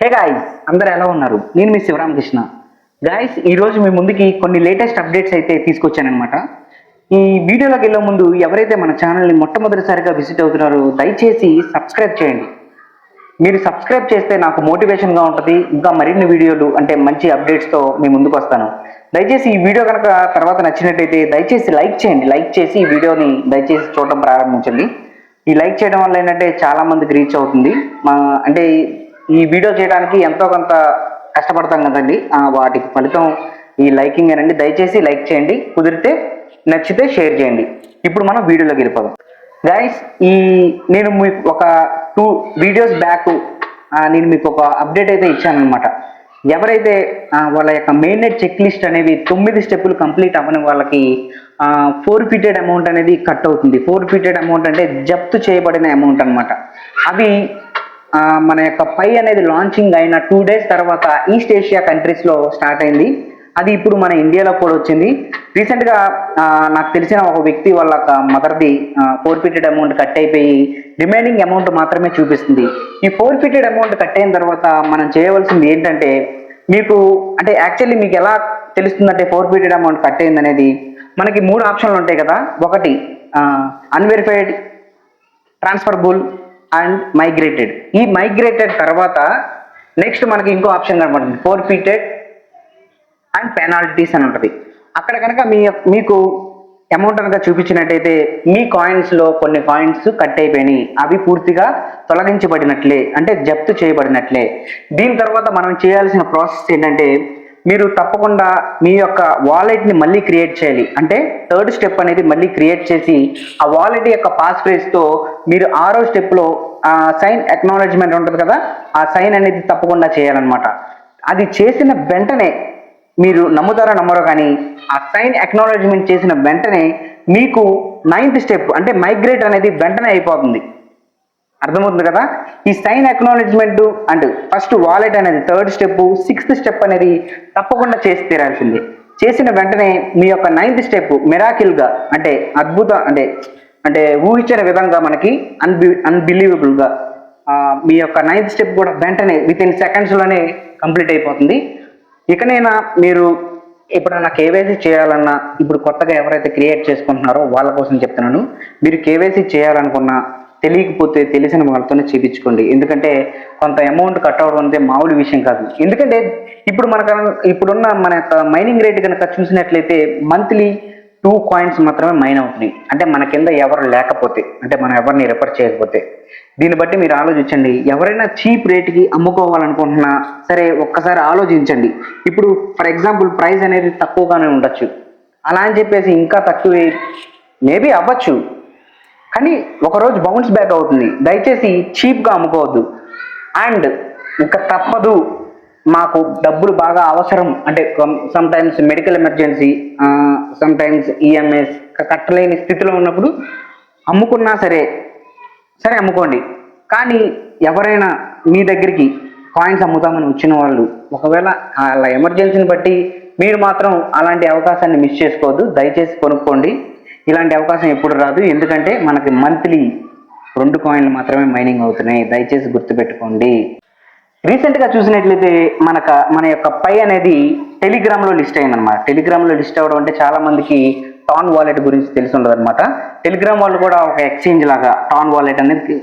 Hey guys, అందరు ఎలా ఉన్నారు? నేను మీ శివరామకృష్ణ. గాయ్స్, ఈరోజు మీ ముందుకి కొన్ని లేటెస్ట్ అప్డేట్స్ అయితే తీసుకొచ్చానమాట. ఈ వీడియోలోకి వెళ్ళే ముందు ఎవరైతే మన ఛానల్ని మొట్టమొదటిసారిగా విజిట్ అవుతున్నారో దయచేసి సబ్స్క్రైబ్ చేయండి. మీరు సబ్స్క్రైబ్ చేస్తే నాకు మోటివేషన్గా ఉంటుంది. ఇంకా మరిన్ని వీడియోలు అంటే మంచి అప్డేట్స్తో మీ ముందుకు వస్తాను. దయచేసి ఈ వీడియో కనుక తర్వాత నచ్చినట్టయితే దయచేసి లైక్ చేయండి. లైక్ చేసి ఈ వీడియోని దయచేసి చూడడం ప్రారంభించండి. ఈ లైక్ చేయడం వల్ల ఏంటంటే చాలా మందికి రీచ్ అవుతుంది. అంటే ఈ వీడియో చేయడానికి ఎంతో కొంత కష్టపడతాం కదండి, వాటికి ఫలితం ఈ లైకింగ్ అనండి. దయచేసి లైక్ చేయండి, కుదిరితే నచ్చితే షేర్ చేయండి. ఇప్పుడు మనం వీడియోలోకి వెళ్ళిపోదాం. గైస్, నేను మీకు ఒక 2 వీడియోస్ బ్యాక్ నేను మీకు ఒక అప్డేట్ అయితే ఇచ్చానమాట. ఎవరైతే వాళ్ళ యొక్క మెయిన్ చెక్ లిస్ట్ అనేవి 9 స్టెప్పులు కంప్లీట్ అవ్వని వాళ్ళకి ఫోర్ఫిటెడ్ అమౌంట్ అనేది కట్ అవుతుంది. ఫోర్ఫిటెడ్ అమౌంట్ అంటే జప్తు చేయబడిన అమౌంట్ అనమాట. అవి మన యొక్క పై అనేది లాంచింగ్ అయిన 2 డేస్ తర్వాత ఈస్ట్ ఏషియా కంట్రీస్లో స్టార్ట్ అయింది. అది ఇప్పుడు మన ఇండియాలో కూడా వచ్చింది. రీసెంట్గా నాకు తెలిసిన ఒక వ్యక్తి వాళ్ళ మదర్ది ఫోర్ఫిటెడ్ అమౌంట్ కట్ అయిపోయి రిమైనింగ్ అమౌంట్ మాత్రమే చూపిస్తుంది. ఈ ఫోర్ఫిటెడ్ అమౌంట్ కట్ అయిన తర్వాత మనం చేయవలసింది ఏంటంటే, మీకు అంటే యాక్చువల్లీ మీకు ఎలా తెలుస్తుందంటే ఫోర్ఫిటెడ్ అమౌంట్ కట్ అయింది అనేది, మనకి 3 ఆప్షన్లు ఉంటాయి కదా. ఒకటి అన్వెరిఫైడ్, ట్రాన్స్ఫరబుల్ అండ్ మైగ్రేటెడ్. ఈ మైగ్రేటెడ్ తర్వాత నెక్స్ట్ మనకి ఇంకో ఆప్షన్ కనబడుతుంది, ఫోర్ఫిటెడ్ అండ్ పెనాల్టీస్ అని ఉంటుంది. అక్కడ కనుక మీకు అమౌంట్ కనుక చూపించినట్టయితే మీ కాయిన్స్లో కొన్ని కాయిన్స్ కట్ అయిపోయినాయి, అవి పూర్తిగా తొలగించబడినట్లే, అంటే జప్తు చేయబడినట్లే. దీని తర్వాత మనం చేయాల్సిన ప్రాసెస్ ఏంటంటే, మీరు తప్పకుండా మీ యొక్క వాలెట్ని మళ్ళీ క్రియేట్ చేయాలి. అంటే 3rd స్టెప్ అనేది మళ్ళీ క్రియేట్ చేసి ఆ వాలెట్ యొక్క పాస్ ఫ్రేజ్తో మీరు 6వ స్టెప్లో సైన్ అక్నాలెడ్జ్మెంట్ ఉంటుంది కదా, ఆ సైన్ అనేది తప్పకుండా చేయాలన్నమాట. అది చేసిన వెంటనే మీరు నమ్ముతారో నమ్మరో కానీ ఆ సైన్ అక్నాలెడ్జ్మెంట్ చేసిన వెంటనే మీకు 9th స్టెప్ అంటే మైగ్రేట్ అనేది వెంటనే అయిపోతుంది. అర్థమవుతుంది కదా. ఈ sign acknowledgement and first wallet అనేది 3rd స్టెప్, 6th స్టెప్ అనేది తప్పకుండా చేసి తీరాల్సింది. చేసిన వెంటనే మీ యొక్క 9th స్టెప్ మిరాకిల్గా అంటే అద్భుతం అంటే ఊహించిన విధంగా మనకి అన్బిలీవబుల్గా మీ యొక్క 9th స్టెప్ కూడా వెంటనే వితిన్ సెకండ్స్లోనే కంప్లీట్ అయిపోతుంది. ఇకనైనా మీరు ఎప్పుడైనా కేవైసీ చేయాలన్నా, ఇప్పుడు కొత్తగా ఎవరైతే క్రియేట్ చేసుకుంటున్నారో వాళ్ళ కోసం చెప్తున్నాను, మీరు కేవైసీ చేయాలనుకున్నా తెలియకపోతే తెలిసిన వాళ్ళతోనే చేయించుకోండి. ఎందుకంటే కొంత అమౌంట్ కట్ అవడం అంటే మామూలు విషయం కాదు. ఎందుకంటే ఇప్పుడున్న మన యొక్క మైనింగ్ రేట్ కనుక చూసినట్లయితే మంత్లీ 2 కాయిన్స్ మాత్రమే మైన్ అవుతున్నాయి. అంటే మన కింద ఎవరు లేకపోతే, అంటే మనం ఎవరిని రిఫర్ చేయకపోతే. దీన్ని బట్టి మీరు ఆలోచించండి. ఎవరైనా చీప్ రేట్కి అమ్ముకోవాలనుకుంటున్నా సరే ఒక్కసారి ఆలోచించండి. ఇప్పుడు ఫర్ ఎగ్జాంపుల్ ప్రైస్ అనేది తక్కువగానే ఉండొచ్చు, అలా అని చెప్పేసి ఇంకా తక్కువ మేబీ అవ్వచ్చు, కానీ ఒకరోజు బౌన్స్ బ్యాక్ అవుతుంది. దయచేసి చీప్గా అమ్ముకోవద్దు. అండ్ ఇంకా తప్పదు, మాకు డబ్బులు బాగా అవసరం అంటే some times medical emergency, some times EMIs కట్టలేని స్థితిలో ఉన్నప్పుడు అమ్ముకున్నా సరే అమ్ముకోండి. కానీ ఎవరైనా మీ దగ్గరికి కాయిన్స్ అమ్ముతామని వచ్చిన వాళ్ళు ఒకవేళ వాళ్ళ ఎమర్జెన్సీని బట్టి మీరు మాత్రం అలాంటి అవకాశాన్ని మిస్ చేసుకోవద్దు. దయచేసి కొనుక్కోండి. ఇలాంటి అవకాశం ఎప్పుడు రాదు. ఎందుకంటే మనకి మంత్లీ 2 కాయిన్లు మాత్రమే మైనింగ్ అవుతున్నాయి. దయచేసి గుర్తుపెట్టుకోండి. రీసెంట్గా చూసినట్లయితే మన యొక్క పై అనేది టెలిగ్రామ్లో లిస్ట్ అయిందనమాట. టెలిగ్రామ్లో లిస్ట్ అవ్వడం అంటే చాలా మందికి టాన్ వాలెట్ గురించి తెలిసి ఉండదు అనమాట. టెలిగ్రామ్ వాళ్ళు కూడా ఒక ఎక్స్చేంజ్ లాగా టాన్ వాలెట్ అనేది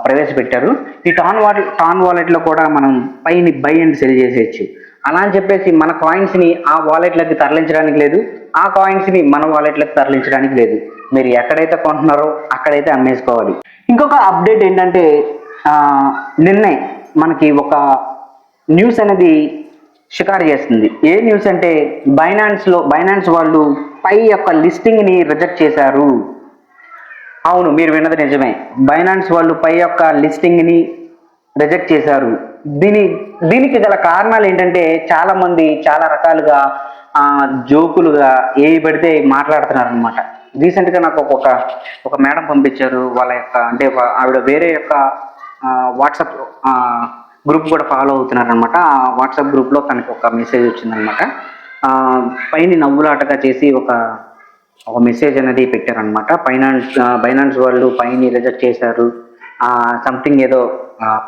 ప్రవేశపెట్టారు. ఈ టాన్ వాలెట్లో కూడా మనం పైని బై అండ్ సెల్ చేసేయచ్చు. అలా అని చెప్పేసి మన కాయిన్స్ని ఆ వాలెట్లకి తరలించడానికి లేదు, ఆ కాయిన్స్ని మన వాలెట్లకు తరలించడానికి లేదు. మీరు ఎక్కడైతే కొంటున్నారో అక్కడైతే అమ్మేసుకోవాలి. ఇంకొక అప్డేట్ ఏంటంటే, నిన్నే మనకి ఒక న్యూస్ అనేది షికారు చేస్తుంది. ఏ న్యూస్ అంటే, బైనాన్స్ వాళ్ళు పై యొక్క లిస్టింగ్ని రిజెక్ట్ చేశారు. అవును, మీరు విన్నది నిజమే. బైనాన్స్ వాళ్ళు పై యొక్క లిస్టింగ్ని రిజెక్ట్ చేశారు. దీనికి గల కారణాలు ఏంటంటే, చాలా మంది చాలా రకాలుగా జోకులుగా ఏవి పడితే మాట్లాడుతున్నారు అనమాట. రీసెంట్గా నాకు ఒక మేడం పంపించారు. వాళ్ళ యొక్క అంటే ఆవిడ వేరే యొక్క వాట్సాప్ గ్రూప్ కూడా ఫాలో అవుతున్నారనమాట. ఆ వాట్సాప్ గ్రూప్లో తనకి ఒక మెసేజ్ వచ్చిందనమాట. పైన నవ్వులాటగా చేసి ఒక మెసేజ్ అనేది పెట్టారనమాట. బైనాన్స్ వాళ్ళు పైన రిజెక్ట్ చేశారు, సంథింగ్ ఏదో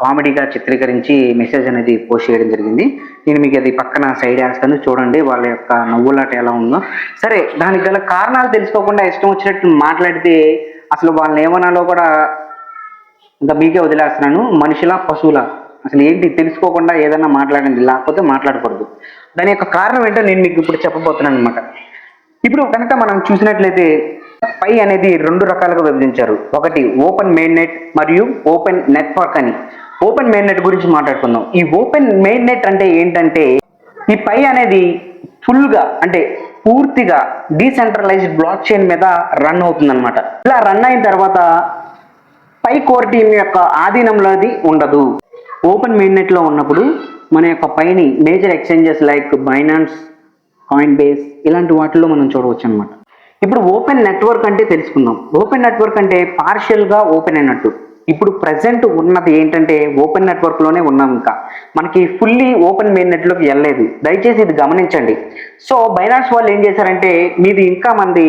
కామెడీగా చిత్రీకరించి మెసేజ్ అనేది పోస్ట్ చేయడం జరిగింది. నేను మీకు అది పక్కన సైడ్ వేస్తాను, చూడండి వాళ్ళ యొక్క నవ్వులాట ఎలా ఉందో. సరే, దానికి గల కారణాలు తెలుసుకోకుండా ఇష్టం వచ్చినట్టు మాట్లాడితే అసలు వాళ్ళని ఏమనాలో కూడా ఇంకా మీకే వదిలేస్తున్నాను. మనుషులా పశువులా అసలు ఏంటి తెలుసుకోకుండా ఏదైనా మాట్లాడండి, లేకపోతే మాట్లాడకూడదు. దాని యొక్క కారణం ఏంటో నేను మీకు ఇప్పుడు చెప్పబోతున్నాను అనమాట. ఇప్పుడు కనుక మనం చూసినట్లయితే పై అనేది 2 రకాలుగా విభజించారు. ఒకటి ఓపెన్ మెయిన్ నెట్ మరియు ఓపెన్ నెట్వర్క్ అని. ఓపెన్ మెయిన్ నెట్ గురించి మాట్లాడుకుందాం. ఈ ఓపెన్ మెయిన్ నెట్ అంటే ఏంటంటే ఈ పై అనేది ఫుల్గా అంటే పూర్తిగా డీసెంట్రలైజ్డ్ బ్లాక్ చైన్ మీద రన్ అవుతుందన్నమాట. ఇలా రన్ అయిన తర్వాత పై కోర్ టీమ్ యొక్క ఆధీనంలో అది ఉండదు. ఓపెన్ మెయిన్ నెట్లో ఉన్నప్పుడు మన యొక్క పైని major exchanges like Binance, Coinbase ఇలాంటి వాటిల్లో మనం చూడవచ్చు అనమాట. ఇప్పుడు ఓపెన్ నెట్వర్క్ అంటే తెలుసుకుందాం. ఓపెన్ నెట్వర్క్ అంటే పార్షియల్గా ఓపెన్ అయినట్టు. ఇప్పుడు ప్రజెంట్ ఉన్నది ఏంటంటే ఓపెన్ నెట్వర్క్లోనే ఉన్నాం, ఇంకా మనకి ఫుల్లీ ఓపెన్ మెయిన్ నెట్లోకి వెళ్ళలేదు. దయచేసి ఇది గమనించండి. సో బైనాన్స్ వాళ్ళు ఏం చేశారంటే మీది ఇంకా మంది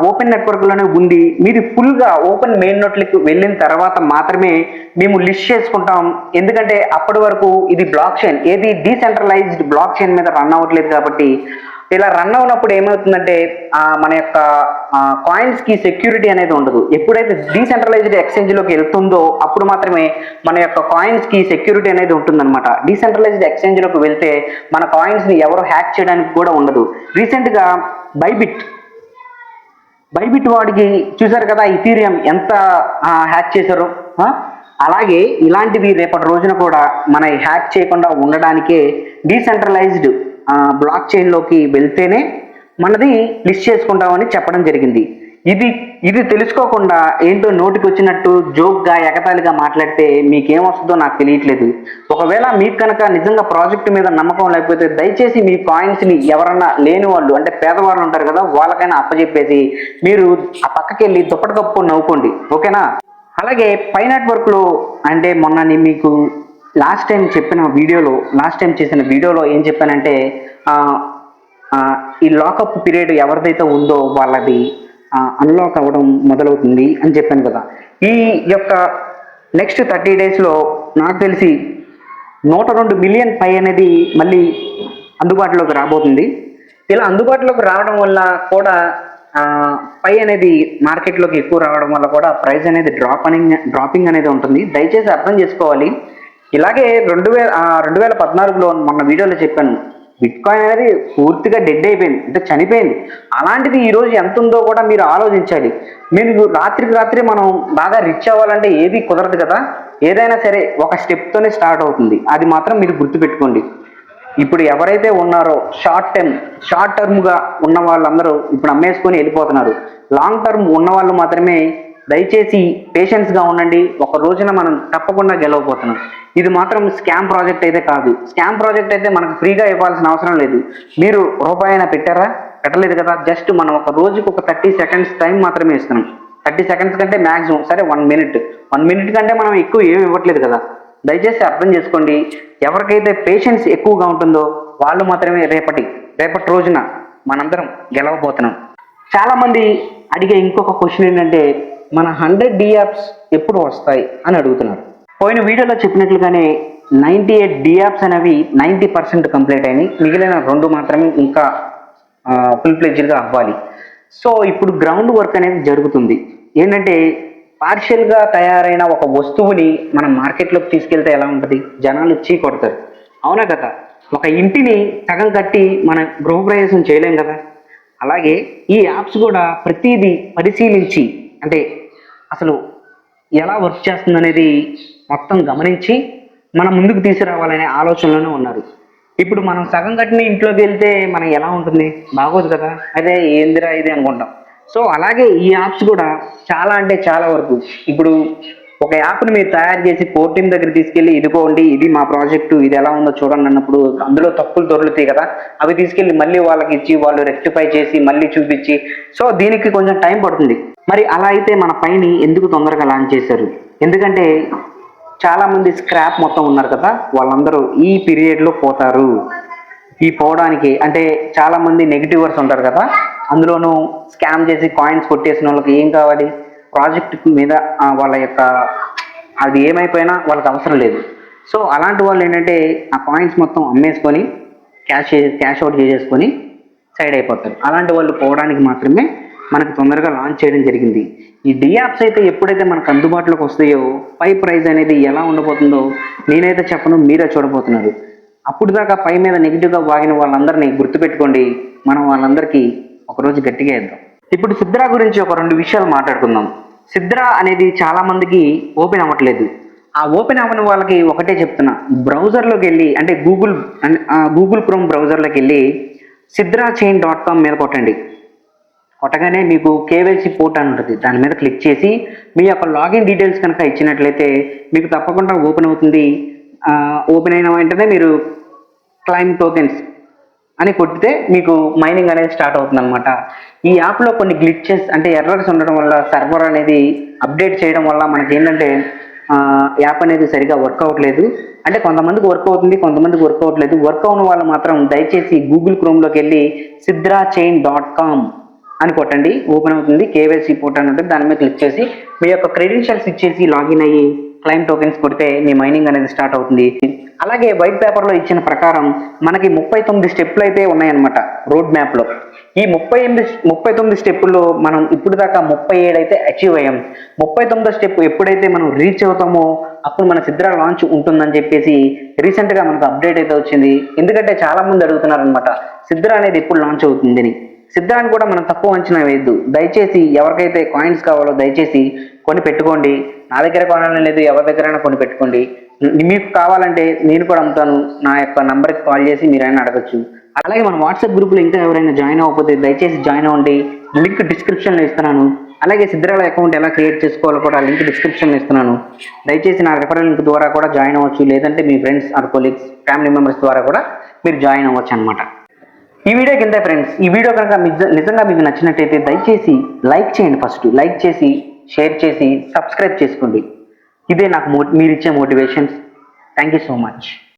ఓపెన్ నెట్వర్క్లోనే ఉంది, మీది ఫుల్గా ఓపెన్ మెయిన్ నెట్లోకి వెళ్ళిన తర్వాత మాత్రమే మేము లిస్ట్ చేసుకుంటాం. ఎందుకంటే అప్పటి వరకు ఇది బ్లాక్ చైన్, ఏది డీసెంట్రలైజ్డ్ బ్లాక్ చైన్ మీద రన్ అవ్వట్లేదు. కాబట్టి ఇలా రన్ అవునప్పుడు ఏమవుతుందంటే మన యొక్క కాయిన్స్ కి సెక్యూరిటీ అనేది ఉండదు. ఎప్పుడైతే డీసెంట్రలైజ్డ్ ఎక్స్చేంజ్ లోకి వెళ్తుందో అప్పుడు మాత్రమే మన యొక్క కాయిన్స్ కి సెక్యూరిటీ అనేది ఉంటుందన్నమాట. డీసెంట్రలైజ్డ్ ఎక్స్చేంజ్ లోకి వెళ్తే మన కాయిన్స్ ని ఎవరు హ్యాక్ చేయడానికి కూడా ఉండదు. రీసెంట్ గా బైబిట్ వాడికి చూసారు కదా ఇథీరియం ఎంత హ్యాక్ చేశారో. అలాగే ఇలాంటివి రేపటి రోజున కూడా మన హ్యాక్ చేయకుండా ఉండడానికే డీసెంట్రలైజ్డ్ బ్లాక్ చైన్లోకి వెళ్తేనే మనది లిస్ట్ చేసుకుంటామని చెప్పడం జరిగింది. ఇది తెలుసుకోకుండా ఏంటో నోటికి వచ్చినట్టు జోక్గా ఎగతాళిగా మాట్లాడితే మీకేమొస్తుందో నాకు తెలియట్లేదు. ఒకవేళ మీకు కనుక నిజంగా ప్రాజెక్టు మీద నమ్మకం లేకపోతే దయచేసి మీ కాయిన్స్ని ఎవరన్నా లేని వాళ్ళు అంటే పేదవాళ్ళు ఉంటారు కదా వాళ్ళకైనా అప్పచెప్పేసి మీరు ఆ పక్కకి వెళ్ళి దుప్పటి కప్పుకొని నవ్వుకోండి, ఓకేనా? అలాగే పై నెట్వర్క్లో అంటే మొన్న నేను మీకు లాస్ట్ టైం చేసిన వీడియోలో ఏం చెప్పానంటే ఈ లాకప్ పీరియడ్ ఎవరిదైతే ఉందో వాళ్ళది అన్లాక్ అవ్వడం మొదలవుతుంది అని చెప్పాను కదా. ఈ యొక్క నెక్స్ట్ 30 డేస్లో నాకు తెలిసి 102 మిలియన్ పై అనేది మళ్ళీ అందుబాటులోకి రాబోతుంది. ఇలా అందుబాటులోకి రావడం వల్ల కూడా పై అనేది మార్కెట్లోకి ఎక్కువ రావడం వల్ల కూడా ప్రైస్ అనేది డ్రాపింగ్ అనేది ఉంటుంది. దయచేసి అర్థం చేసుకోవాలి. ఇలాగే 2014లో మొన్న వీడియోలో చెప్పాను, బిట్ కాయిన్ అనేది పూర్తిగా డెడ్ అయిపోయింది, అంటే చనిపోయింది. అలాంటిది ఈరోజు ఎంత ఉందో కూడా మీరు ఆలోచించాలి. మీరు రాత్రికి రాత్రి మనం బాగా రిచ్ అవ్వాలంటే ఏది కుదరదు కదా. ఏదైనా సరే ఒక స్టెప్తోనే స్టార్ట్ అవుతుంది, అది మాత్రం మీరు గుర్తుపెట్టుకోండి. ఇప్పుడు ఎవరైతే ఉన్నారో షార్ట్ టర్మ్గా ఉన్న వాళ్ళందరూ ఇప్పుడు అమ్మేసుకొని వెళ్ళిపోతున్నారు. లాంగ్ టర్మ్ ఉన్న వాళ్ళు మాత్రమే దయచేసి పేషెన్స్గా ఉండండి. ఒక రోజున మనం తప్పకుండా గెలవబోతున్నాం. ఇది మాత్రం స్కామ్ ప్రాజెక్ట్ అయితే కాదు. స్కామ్ ప్రాజెక్ట్ అయితే మనకు ఫ్రీగా ఇవ్వాల్సిన అవసరం లేదు. మీరు రూపాయైనా పెట్టారా? పెట్టలేదు కదా. జస్ట్ మనం ఒక రోజుకి ఒక 30 సెకండ్స్ టైం మాత్రమే ఇస్తున్నాం. 30 సెకండ్స్ కంటే మ్యాక్సిమం సరే 1 మినిట్ కంటే మనం ఎక్కువ ఏమి ఇవ్వట్లేదు కదా. దయచేసి అర్థం చేసుకోండి. ఎవరికైతే పేషెన్స్ ఎక్కువగా ఉంటుందో వాళ్ళు మాత్రమే రేపటి రోజున మనందరం గెలవబోతున్నాం. చాలామంది అడిగే ఇంకొక క్వశ్చన్ ఏంటంటే మన 100 DApps ఎప్పుడు వస్తాయి అని అడుగుతున్నారు. పోయిన వీడియోలో చెప్పినట్లుగానే 98 DApps అనేవి 90% కంప్లీట్ అయినాయి. మిగిలిన 2 మాత్రమే ఇంకా ఫుల్ ఫ్లెడ్జ్డ్గా అవ్వాలి. సో ఇప్పుడు గ్రౌండ్ వర్క్ అనేది జరుగుతుంది. ఏంటంటే పార్షియల్గా తయారైన ఒక వస్తువుని మనం మార్కెట్లోకి తీసుకెళ్తే ఎలా ఉంటుంది? జనాలు చీ కొడతారు, అవునా కదా? ఒక ఇంటిని సగం కట్టి మనం గృహప్రవేశం చేయలేం కదా. అలాగే ఈ యాప్స్ కూడా ప్రతిదీ పరిశీలించి అంటే అసలు ఎలా వర్క్ చేస్తుంది అనేది మొత్తం గమనించి మనం ముందుకు తీసుకురావాలనే ఆలోచనలోనే ఉన్నారు. ఇప్పుడు మనం సగం కట్టిన ఇంట్లోకి వెళ్తే మనం ఎలా ఉంటుంది? బాగోదు కదా. అదే ఏందిరా ఇది అనుకుంటాం. సో అలాగే ఈ యాప్స్ కూడా చాలా అంటే చాలా వరకు ఇప్పుడు ఒక యాప్ని మీరు తయారు చేసి కోర్ టీమ్ దగ్గర తీసుకెళ్ళి ఇదిగోండి ఇది మా ప్రాజెక్టు, ఇది ఎలా ఉందో చూడండి అన్నప్పుడు అందులో తప్పులు దొరుకుతాయి కదా. అవి తీసుకెళ్ళి మళ్ళీ వాళ్ళకి ఇచ్చి వాళ్ళు రెక్టిఫై చేసి మళ్ళీ చూపించి సో దీనికి కొంచెం టైం పడుతుంది. మరి అలా అయితే మన పైని ఎందుకు తొందరగా లాంచ్ చేశారు? ఎందుకంటే చాలామంది స్క్రాప్ మొత్తం ఉన్నారు కదా, వాళ్ళందరూ ఈ పీరియడ్లో పోతారు. ఈ పోవడానికి అంటే చాలామంది నెగిటివర్స్ ఉంటారు కదా, అందులోనూ స్కామ్ చేసి కాయిన్స్ కొట్టేసిన వాళ్ళకి ఏం కావాలి? ప్రాజెక్ట్ మీద వాళ్ళ యొక్క అది ఏమైపోయినా వాళ్ళకి అవసరం లేదు. సో అలాంటి వాళ్ళు ఏంటంటే ఆ కాయిన్స్ మొత్తం అమ్మేసుకొని క్యాష్ అవుట్ చేసేసుకొని సైడ్ అయిపోతారు. అలాంటి వాళ్ళు పోవడానికి మాత్రమే మనకు తొందరగా లాంచ్ చేయడం జరిగింది. ఈ డి యాప్స్ అయితే ఎప్పుడైతే మనకు అందుబాటులోకి వస్తాయో పై ప్రైస్ అనేది ఎలా ఉండబోతుందో నేనైతే చెప్పను, మీరే చూడబోతున్నారు. అప్పుడు దాకా పై మీద నెగిటివ్గా వాగిన వాళ్ళందరినీ గుర్తుపెట్టుకోండి, మనం వాళ్ళందరికీ ఒకరోజు గట్టిగా వేద్దాం. ఇప్పుడు సిద్రా గురించి ఒక 2 విషయాలు మాట్లాడుకుందాం. సిద్రా అనేది చాలా మందికి ఓపెన్ అవ్వట్లేదు. ఆ ఓపెన్ అవ్వని వాళ్ళకి ఒకటే చెప్తున్నా, బ్రౌజర్లోకి వెళ్ళి అంటే గూగుల్ క్రోమ్ బ్రౌజర్లోకి వెళ్ళి sidrachain.com మీద కొట్టండి. కొట్టగానే మీకు కేవైసీ పోర్ట్ అని ఉంటుంది, దాని మీద క్లిక్ చేసి మీ యొక్క లాగిన్ డీటెయిల్స్ కనుక ఇచ్చినట్లయితే మీకు తప్పకుండా ఓపెన్ అవుతుంది. ఓపెన్ అయిన వెంటనే మీరు క్లైమ్ టోకెన్స్ అని కొట్టితే మీకు మైనింగ్ అనేది స్టార్ట్ అవుతుంది అనమాట. ఈ యాప్లో కొన్ని గ్లిచెస్ అంటే ఎర్రర్స్ ఉండడం వల్ల సర్వర్ అనేది అప్డేట్ చేయడం వల్ల మనకి ఏంటంటే యాప్ అనేది సరిగా వర్క్ అవ్వట్లేదు. అంటే కొంతమందికి వర్క్ అవుతుంది, కొంతమందికి వర్క్ అవ్వట్లేదు. వర్క్ అవని వాళ్ళు మాత్రం దయచేసి గూగుల్ క్రోమ్లోకి వెళ్ళి sidrachain.com అని కొట్టండి, ఓపెన్ అవుతుంది. కేవైసీ పోర్ట్ అని ఉంటుంది, దాని మీద క్లిక్ చేసి మీ యొక్క క్రెడెన్షియల్స్ ఇచ్చేసి లాగిన్ అయ్యి క్లైమ్ టోకెన్స్ కొడితే మీ మైనింగ్ అనేది స్టార్ట్ అవుతుంది. అలాగే వైట్ పేపర్లో ఇచ్చిన ప్రకారం మనకి 39 స్టెప్లు అయితే ఉన్నాయన్నమాట రోడ్ మ్యాప్లో. ఈ 39 స్టెప్పుల్లో మనం ఇప్పుడు దాకా 37 అయితే అచీవ్ అయ్యాం. 39వ స్టెప్ ఎప్పుడైతే మనం రీచ్ అవుతామో అప్పుడు మన సిద్రా లాంచ్ ఉంటుందని చెప్పేసి రీసెంట్గా మనకు అప్డేట్ అయితే వచ్చింది. ఎందుకంటే చాలా మంది అడుగుతున్నారు అనమాట సిద్రా అనేది ఎప్పుడు లాంచ్ అవుతుందని. సిద్రాన్ని కూడా మనం తక్కువ అంచనా వేయద్దు. దయచేసి ఎవరికైతే కాయిన్స్ కావాలో దయచేసి కొని పెట్టుకోండి. నా దగ్గర కొనాలని లేదు, ఎవరి దగ్గరైనా కొని పెట్టుకోండి. మీకు కావాలంటే నేను కూడా అమ్ముతాను. నా యొక్క నంబర్కి కాల్ చేసి మీరైనా అడగచ్చు. అలాగే మన వాట్సాప్ గ్రూప్లో ఇంకా ఎవరైనా జాయిన్ అవ్వకపోతే దయచేసి జాయిన్ అవ్వండి, లింక్ డిస్క్రిప్షన్లో ఇస్తున్నాను. అలాగే సిద్రాల అకౌంట్ ఎలా క్రియేట్ చేసుకోవాలో కూడా లింక్ డిస్క్రిప్షన్లో ఇస్తున్నాను. దయచేసి నా రెఫరల్ లింక్ ద్వారా కూడా జాయిన్ అవ్వచ్చు, లేదంటే మీ friends or colleagues family members ద్వారా కూడా మీరు జాయిన్ అవ్వచ్చు అనమాట. ఈ వీడియోకి వెళ్తే ఫ్రెండ్స్, ఈ వీడియో కనుక నిజంగా మీకు నచ్చినట్టయితే దయచేసి లైక్ చేయండి. ఫస్ట్ లైక్ చేసి షేర్ చేసి సబ్స్క్రైబ్ చేసుకోండి. ఇదే నాకు మీరు ఇచ్చే motivations. Thank you so much.